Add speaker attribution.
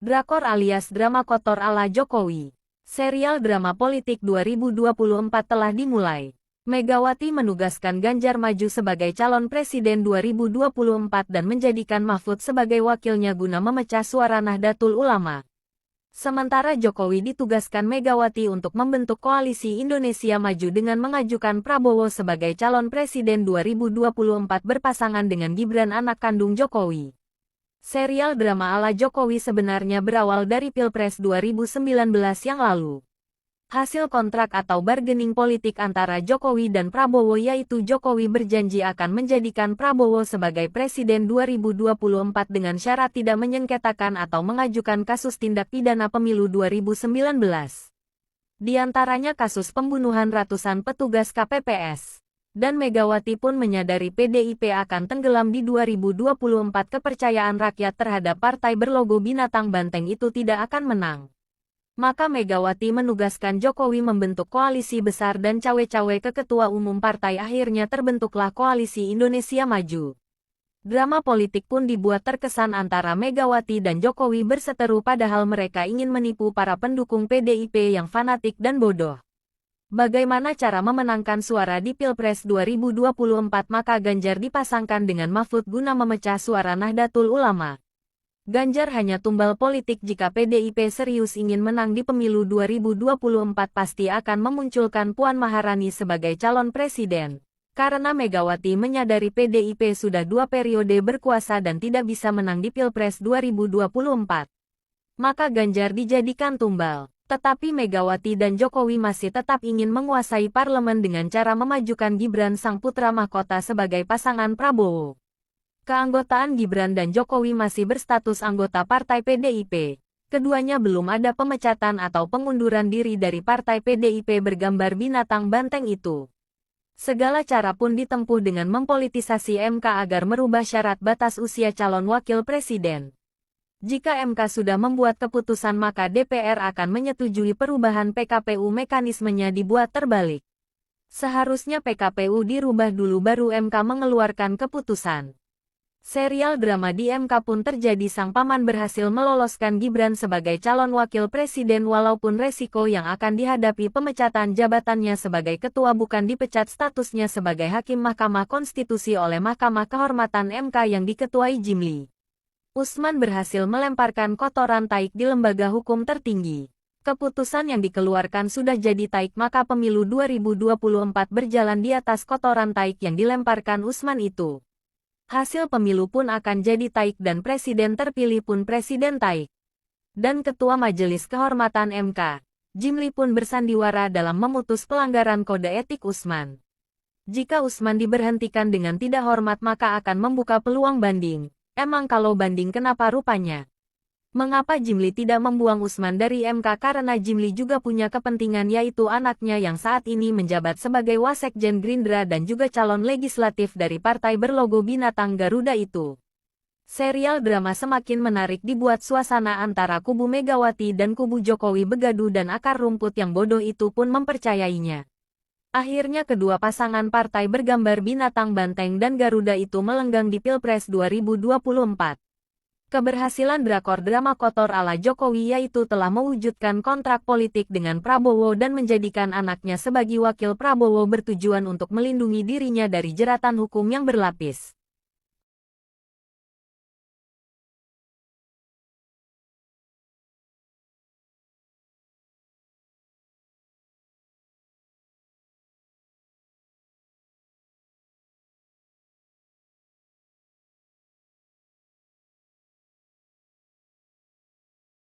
Speaker 1: Drakor alias drama kotor ala Jokowi. Serial drama politik 2024 telah dimulai. Megawati menugaskan Ganjar maju sebagai calon presiden 2024 dan menjadikan Mahfud sebagai wakilnya guna memecah suara Nahdlatul Ulama. Sementara Jokowi ditugaskan Megawati untuk membentuk koalisi Indonesia Maju dengan mengajukan Prabowo sebagai calon presiden 2024 berpasangan dengan Gibran anak kandung Jokowi. Serial drama ala Jokowi sebenarnya berawal dari Pilpres 2019 yang lalu. Hasil kontrak atau bargaining politik antara Jokowi dan Prabowo, yaitu Jokowi berjanji akan menjadikan Prabowo sebagai presiden 2024 dengan syarat tidak menyengketakan atau mengajukan kasus tindak pidana pemilu 2019. Di antaranya kasus pembunuhan ratusan petugas KPPS. Dan Megawati pun menyadari PDIP akan tenggelam di 2024. Kepercayaan rakyat terhadap partai berlogo binatang banteng itu tidak akan menang. Maka Megawati menugaskan Jokowi membentuk koalisi besar dan cawe-cawe ke ketua umum partai. Akhirnya terbentuklah koalisi Indonesia Maju. Drama politik pun dibuat terkesan antara Megawati dan Jokowi berseteru, padahal mereka ingin menipu para pendukung PDIP yang fanatik dan bodoh. Bagaimana cara memenangkan suara di Pilpres 2024? Maka Ganjar dipasangkan dengan Mahfud guna memecah suara Nahdlatul Ulama. Ganjar hanya tumbal politik. Jika PDIP serius ingin menang di pemilu 2024, pasti akan memunculkan Puan Maharani sebagai calon presiden. Karena Megawati menyadari PDIP sudah 2 periode berkuasa dan tidak bisa menang di Pilpres 2024. Maka Ganjar dijadikan tumbal. Tetapi Megawati dan Jokowi masih tetap ingin menguasai parlemen dengan cara memajukan Gibran sang putra mahkota sebagai pasangan Prabowo. Keanggotaan Gibran dan Jokowi masih berstatus anggota partai PDIP. Keduanya belum ada pemecatan atau pengunduran diri dari partai PDIP bergambar binatang banteng itu. Segala cara pun ditempuh dengan mempolitisasi MK agar merubah syarat batas usia calon wakil presiden. Jika MK sudah membuat keputusan, maka DPR akan menyetujui perubahan PKPU. Mekanismenya dibuat terbalik. Seharusnya PKPU dirubah dulu baru MK mengeluarkan keputusan. Serial drama di MK pun terjadi. Sang paman berhasil meloloskan Gibran sebagai calon wakil presiden walaupun resiko yang akan dihadapi pemecatan jabatannya sebagai ketua bukan dipecat statusnya sebagai hakim Mahkamah Konstitusi oleh Mahkamah Kehormatan MK yang diketuai Jimli Usman berhasil melemparkan kotoran taik di lembaga hukum tertinggi. Keputusan yang dikeluarkan sudah jadi taik, maka pemilu 2024 berjalan di atas kotoran taik yang dilemparkan Usman itu. Hasil pemilu pun akan jadi taik dan presiden terpilih pun presiden taik. Dan Ketua Majelis Kehormatan MK, Jimli pun bersandiwara dalam memutus pelanggaran kode etik Usman. Jika Usman diberhentikan dengan tidak hormat, maka akan membuka peluang banding. Emang kalau banding kenapa rupanya? Mengapa Jimli tidak membuang Usman dari MK? Karena Jimli juga punya kepentingan, yaitu anaknya yang saat ini menjabat sebagai Wasekjen Gerindra dan juga calon legislatif dari partai berlogo binatang Garuda itu. Serial drama semakin menarik dibuat suasana antara kubu Megawati dan kubu Jokowi begaduh dan akar rumput yang bodoh itu pun mempercayainya. Akhirnya kedua pasangan partai bergambar binatang banteng dan Garuda itu melenggang di Pilpres 2024. Keberhasilan drakor drama kotor ala Jokowi yaitu telah mewujudkan kontrak politik dengan Prabowo dan menjadikan anaknya sebagai wakil Prabowo bertujuan untuk melindungi dirinya dari jeratan hukum yang berlapis.